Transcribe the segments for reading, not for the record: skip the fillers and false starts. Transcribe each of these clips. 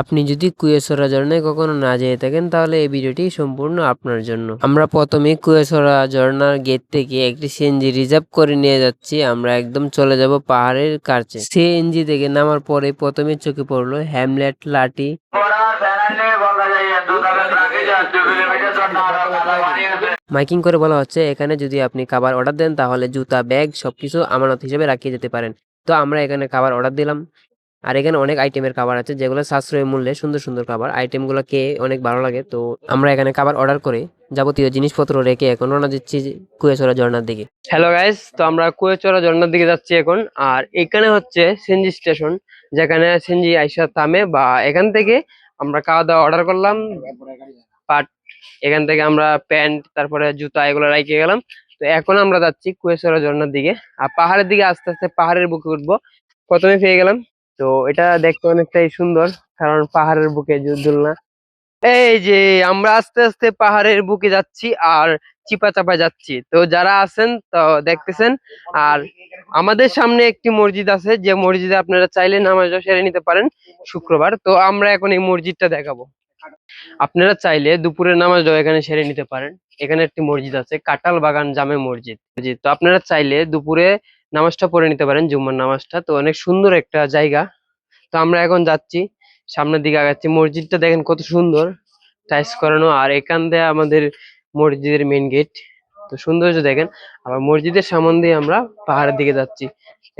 আপনি যদি কুয়াশরা ঝর্ণায় কখনো না যেয়ে থাকেন তাহলে এই ভিডিওটি সম্পূর্ণ আপনার জন্য। আমরা প্রথমে কুয়াশরা ঝর্ণার গেট থেকে একটি সিএনজি রিজার্ভ করে নিয়ে যাচ্ছি। আমরা একদম চলে যাব পাহাড়ের কাছে। সিএনজি থেকে নামার পরে প্রথমে চোখে পড়লো হ্যামলেট লাঠি। মাইকিং করে বলা হচ্ছে এখানে যদি আপনি খাবার অর্ডার দেন তাহলে জুতা, ব্যাগ সবকিছু আমানত হিসেবে রাখিয়ে যেতে পারেন। তো আমরা এখানে খাবার অর্ডার দিলাম। আর এখানে অনেক আইটেমের খাবার আছে যেগুলো সাশ্রয়ী মূল্যে সুন্দর সুন্দর খাবার। আইটেমগুলো খেয়ে অনেক ভালো লাগে। তো আমরা এখানে খাবার অর্ডার করে যাবতীয় জিনিসপত্র রেখে এখন রওনা দিচ্ছি কুয়াচড়া ঝর্ণার দিকে। হ্যালো গাইস, তো আমরা কুয়াচড়া ঝর্ণার দিকে যাচ্ছি এখন। আর এখানে হচ্ছে সিএনজি স্টেশন, যেখানে সিএনজি আইসা থামে। বা এখান থেকে আমরা খাওয়া দাওয়া অর্ডার করলাম। বাট এখান থেকে আমরা প্যান্ট তারপরে জুতা এগুলো রেখে গেলাম। তো এখন আমরা যাচ্ছি কুয়াচড়া ঝর্ণার দিকে। আর পাহাড়ের দিকে আস্তে আস্তে পাহাড়ের বুকে উঠবো। প্রথমে পেয়ে গেলাম। তো এটা দেখতে অনেকটাই সুন্দর, কারণ পাহাড়ের বুকে দোলনা। এই যে আমরা আস্তে আস্তে পাহাড়ের বুকে যাচ্ছি আর চিপা চাপা যাচ্ছি। তো যারা আছেন তো দেখতেছেন। আর আমাদের সামনে একটি মসজিদ আছে, যে মসজিদে আপনারা চাইলে নামাজও সেরে নিতে পারেন শুক্রবার। তো আমরা এখন এই মসজিদটা দেখাবো। আপনারা চাইলে দুপুরের নামাজটাও এখানে সেরে নিতে পারেন। এখানে একটি মসজিদ আছে, কাটাল বাগান জামে মসজিদ। জি, তো আপনারা চাইলে দুপুরে নামাজটা পড়ে নিতে পারেন, জুম্মার নামাজটা। তো অনেক সুন্দর একটা জায়গা। তো আমরা এখন যাচ্ছি, সামনের দিকে আগাচ্ছি। মসজিদটা দেখেন কত সুন্দর, টাইলস করানো। আর এখান দিয়ে আমাদের মসজিদের মেইন গেট। তো সৌন্দর্য দেখেন। আবার মসজিদের সামন দিয়ে আমরা পাহাড়ের দিকে যাচ্ছি।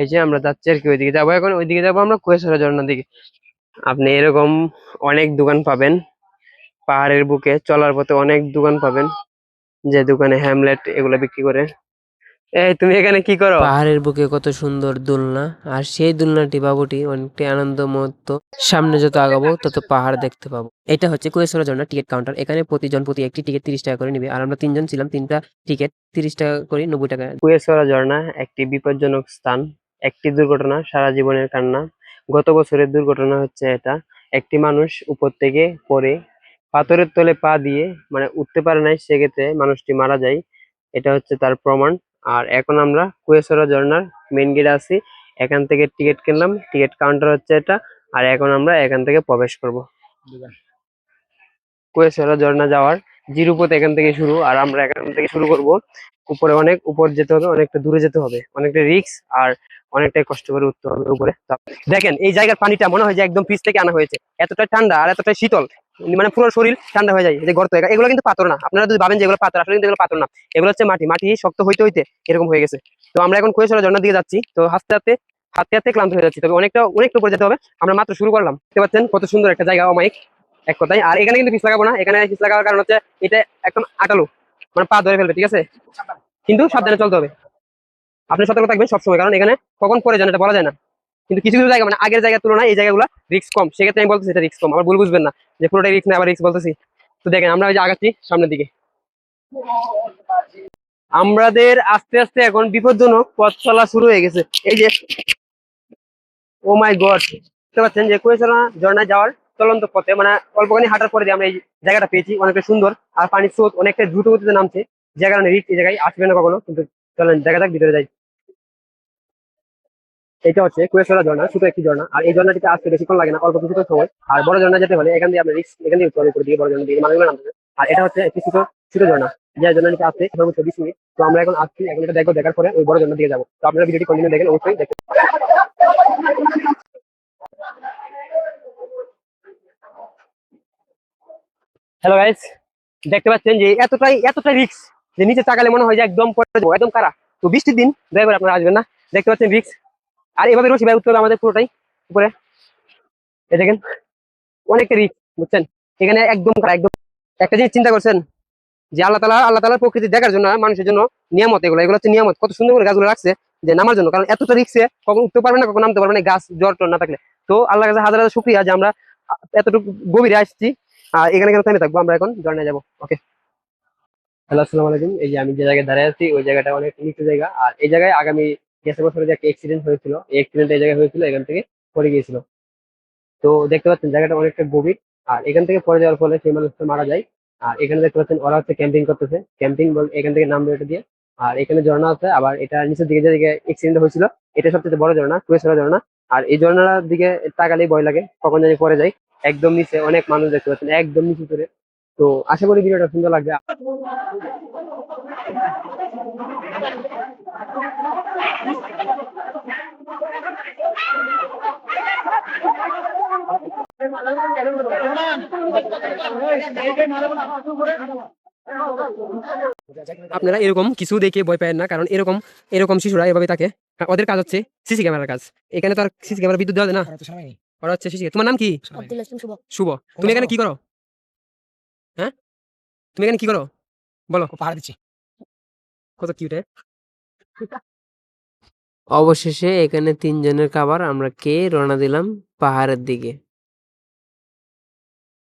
এই যে আমরা যাচ্ছি আর কি, ওইদিকে যাবো এখন। ওইদিকে যাবো আমরা কুয়াশরা ঝর্ণার দিকে। আপনি এরকম অনেক দোকান পাবেন পাহাড়ের বুকে চলার পথে, অনেক দোকান পাবেন যে দোকানে হ্যামলেট এগুলো বিক্রি করে। এই তুমি এখানে কি করো? পাহাড়ের বুকে কত সুন্দর দোলনা, আর সেই দোলনাটি বাবুটি অনেকটাই আনন্দমত্ত। সামনে যত আগাবো তত পাহাড় দেখতে পাবো। এটা হচ্ছে কুয়াশরা ঝর্ণা টিকিট কাউন্টার। এখানে প্রতিজন প্রতি একটি টিকিট 30 টাকা করে নিবে। আর আমরা তিনজন ছিলাম, তিনটা টিকিট 30 টাকা করে, 90 টাকা। কুয়াশরা ঝর্ণা একটি বিপজ্জনক স্থান, একটি দুর্ঘটনা সারা জীবনের কান্না। গত বছরের দুর্ঘটনা হচ্ছে এটা। একটি মানুষ উপর থেকে পড়ে পাথরের তলে পা দিয়ে মানে উঠতে পারে নাই, সেক্ষেত্রে মানুষটি মারা যায়। এটা হচ্ছে তার প্রমাণ। আর এখন আমরা কুয়াশরা ঝর্ণার মেইন গেটে আছি। এখান থেকে টিকিট কিনলাম, টিকিট কাউন্টার হচ্ছে এটা। আর এখন আমরা এখান থেকে প্রবেশ করব কুয়াশরা ঝর্ণা যাওয়ার। জিরুপথ এখান থেকে শুরু, আর আমরা এখান থেকে শুরু করব। উপরে অনেক উপর যেতে হবে, অনেকটা দূরে যেতে হবে, অনেকটা রিস্ক আর অনেকটাই কষ্ট করে উঠতে হবে উপরে। তো দেখেন এই জায়গার পানিটা মনে হয় যে একদম ফ্রিজ থেকে আনা হয়েছে, এতটাই ঠান্ডা আর এতটাই শীতল। মানে পুরো শরীর ঠান্ডা হয়ে যায়। এই যে গর্ত, এগুলো কিন্তু পাথর না। আপনারা যদি ভাবেন যে এগুলো পাথর, আসলে কিন্তু এগুলো পাথর না। এগুলো হচ্ছে মাটি, মাটি শক্ত হইতে হইতে এরকম হয়ে গেছে। তো আমরা এখন কুয়াশরা ঝর্ণার দিকে যাচ্ছি। তো হাঁটতে হাঁটতে হাঁটতে হাঁটতে ক্লান্ত হয়ে যাচ্ছি, তবে অনেকটা অনেকটা উপরে যেতে হবে। আমরা মাত্র শুরু করলাম। দেখতে পাচ্ছেন কত সুন্দর একটা জায়গা, অমায়িক এক কথায়। আর এখানে কিন্তু পিস লাগাবো না। এখানে পিস লাগাবার কারণ হচ্ছে এটা একদম আটালো, মানে পা ধরে ফেলবে, ঠিক আছে? কিন্তু সাবধানে চলতে হবে। আপনি সতর্ক থাকবেন সবসময়, কারণ এখানে কখন পরে যান এটা বলা যায় না। কিন্তু কিছু কিছু জায়গা মানে আগের জায়গার তুলনায় এই জায়গাগুলো রিস্ক কম। সেক্ষেত্রে আমি বলতেছি এটা রিস্ক কম, আবার ভুল বুঝবেন না যে পুরোটাই রিস্ক না, আবার রিস্ক বলতেছি। তো দেখেন আমরা ওই যে আগাচ্ছি সামনের দিকে। আমাদের আস্তে আস্তে এখন বিপজ্জনক পথ চলা শুরু হয়ে গেছে। এই যে ও মাই গড, বুঝতে পারছেন যে কুয়াশরা ঝর্ণায় যাওয়ার চলন্ত পথে মানে অল্পখানি হাঁটার পরে যে আমরা এই জায়গাটা পেয়েছি, অনেকটা সুন্দর। আর পানির স্রোত অনেকটা দ্রুত গতিতে নামছে, যে কারণে রিস্ক এই জায়গায় আসবে না কখনো। কিন্তু চলেন দেখা যাক, ভিতরে যাই। এটা হচ্ছে কুয়াশরা ঝর্ণা, ছোট একটি ঝর্ণা। আর এই ঝর্ণাটিতে আসতে বেশিক্ষণ লাগে না, অল্প কিছুক্ষণ সময়। আর বড় ঝর্ণা যেতে হলে এখান দিয়ে আপনার রিস্ক, এখান দিয়ে উঠতে হবে উপর দিকে, বড় ঝর্ণা দিকে মানুষগুলো নামতেছে। আর এটা হচ্ছে একটি ছোট ছোট ঝর্ণা, যে ঝর্ণাটিতে আসতে সর্বোচ্চ 20 মিনিট। তো আমরা এখন আসছি, এখন এটা দেখবো, দেখার পরে ওই বড় ঝর্ণা দিকে যাবো। তো আপনারা ভিডিওটি কন্টিনিউ দেখেন, অবশ্যই দেখেন। হ্যালো গাইস, দেখতে পাচ্ছেন যে এতটাই এতটাই রিস্ক যে নিচে তাকালে মনে হয় যে একদম পড়ে যাবো, একদম কারা। তো বৃষ্টির দিন ড্রাইভার আপনারা আসবেন না। দেখতে পাচ্ছেন রিস্ক। আর এভাবে রশি ভাই উঠতে হবে আমাদের পুরোটাই উপরে। এই দেখেন অনেকটা রিস্ক, বুঝছেন? এখানে একদম কারা, একদম। একটা জিনিস চিন্তা করছেন যে আল্লাহ তাআলার প্রকৃতি দেখার জন্য মানুষের জন্য নিয়ামত, এগুলো এগুলো হচ্ছে নিয়ামত। কত সুন্দর করে গাছগুলো রাখছে যে নামার জন্য, কারণ এতটা রিস্কে কখন উঠতে পারবে না, কখন নামতে পারবে না, গাছ জ্বর টর না থাকলে। তো আল্লাহর কাছে হাজার হাজার শুকরিয়া যে আমরা এতটুকু গভীরে আসছি। আর এখানে কেন থেমে থাকবো, আমরা এখন ঝর্ণায় যাবো। ওকে, হ্যালো, আসসালামু আলাইকুম। এই যে আমি যে জায়গায় দাঁড়িয়ে আছি, ওই জায়গাটা অনেক নিচু জায়গা। আর এই জায়গায় আগামী গেছে বছরে যে একটা অ্যাক্সিডেন্ট হয়েছিল, এই অ্যাক্সিডেন্ট এই জায়গায় হয়েছিল, এখান থেকে পড়ে গিয়েছিল। তো দেখতে পাচ্ছেন জায়গাটা অনেকটা গভীর। আর এখান থেকে পড়ে যাওয়ার ফলে সেই মানুষটা মারা যায়। আর এখানে দেখতে পাচ্ছেন ওরা হচ্ছে ক্যাম্পিং করতেছে। ক্যাম্পিং বল এখান থেকে নামবে এটা দিয়ে। আর এখানে ঝর্ণা আছে, আবার এটা নিচের দিকে যেদিকে অ্যাক্সিডেন্ট হয়েছিল, এটা সবচেয়ে বড় ঝর্ণা, কুয়াশরা ঝর্ণা। আর এই ঝর্ণার দিকে তাকালেই ভয় লাগে, কখন জানি পড়ে যায়। একদম নিচে অনেক মানুষ দেখতে পাচ্ছেন, একদম নিচে করে। তো আশা করি ভিডিওটা সুন্দর লাগবে। আপনারা এরকম কিছু দেখে ভয় পাবেন না, কারণ এরকম এরকম শিশুরা এভাবে থাকে। আর ওদের কাজ হচ্ছে সিসি ক্যামেরার কাজ। এখানে তো আর সিসি ক্যামেরা বিদ্যুৎ দেওয়া যায় না, ওরা হচ্ছে সিসি। তোমার নাম কি? আব্দুল হাসিম শুভ। শুভ। তুমি এখানে কি করো? হ্যাঁ, তুমি এখানে কি করো বলো? পাহাড় দিচ্ছি। কত কিউট। অবশেষে এখানে 3 জনের খাবার আমরা খেয়ে রওনা দিলাম পাহাড়ের দিকে।